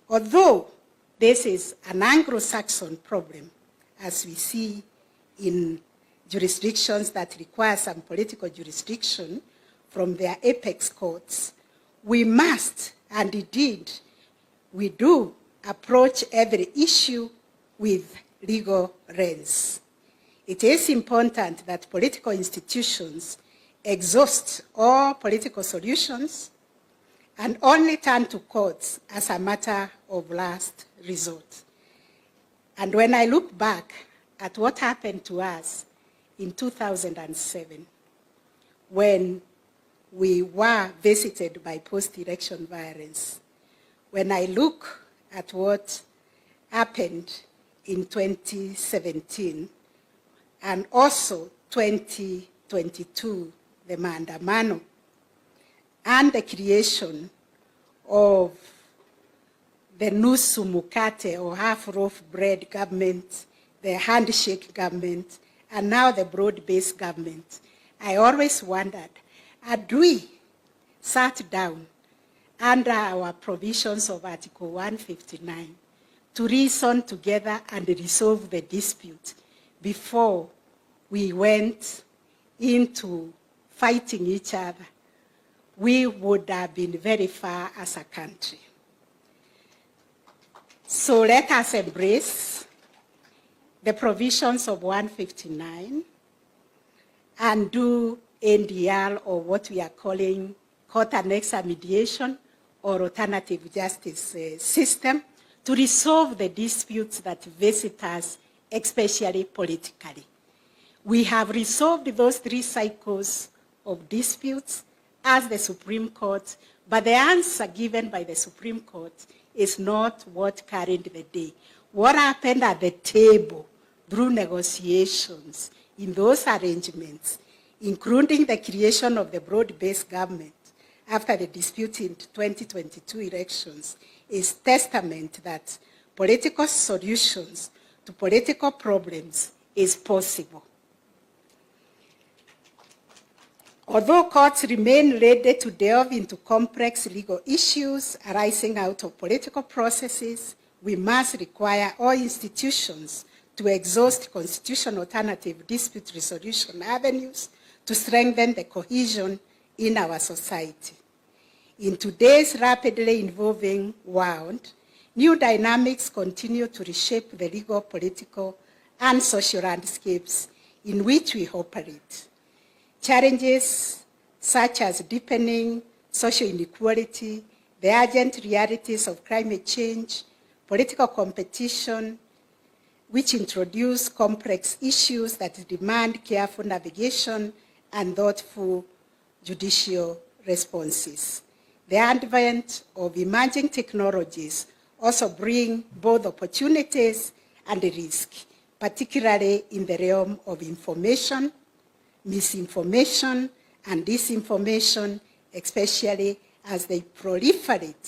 Although this is an Anglo-Saxon problem, as we see in jurisdictions that require some political jurisdiction from their apex courts, we must, and indeed we do, approach every issue with legal lens. It is important that political institutions exhaust all political solutions and only turn to courts as a matter of last resort. And when I look back at what happened to us in 2007, when we were visited by post-election violence, when I look at what happened in 2017 and also 2022, the maandamano, and the creation of the nusu mukate or half-loaf bread government, the handshake government, and now the broad-based government, I always wondered, had we sat down under our provisions of Article 159 to reason together and resolve the dispute before we went into fighting each other, we would have been very far as a country. So let us embrace the provisions of 159 and do NDR, or what we are calling court annexed mediation or alternative justice system, to resolve the disputes that visit us, especially politically. We have resolved those 3 cycles of disputes as the Supreme Court, but the answer given by the Supreme Court is not what carried the day. What happened at the table through negotiations in those arrangements, including the creation of the broad-based government after the dispute in 2022 elections, is testament that political solutions to political problems is possible. Although courts remain ready to delve into complex legal issues arising out of political processes, we must require all institutions to exhaust constitutional alternative dispute resolution avenues to strengthen the cohesion in our society. In today's rapidly evolving world, new dynamics continue to reshape the legal, political, and social landscapes in which we operate. Challenges such as deepening social inequality, the urgent realities of climate change, political competition, which introduce complex issues that demand careful navigation and thoughtful judicial responses. The advent of emerging technologies also bring both opportunities and risk, particularly in the realm of information, misinformation, and disinformation, especially as they proliferate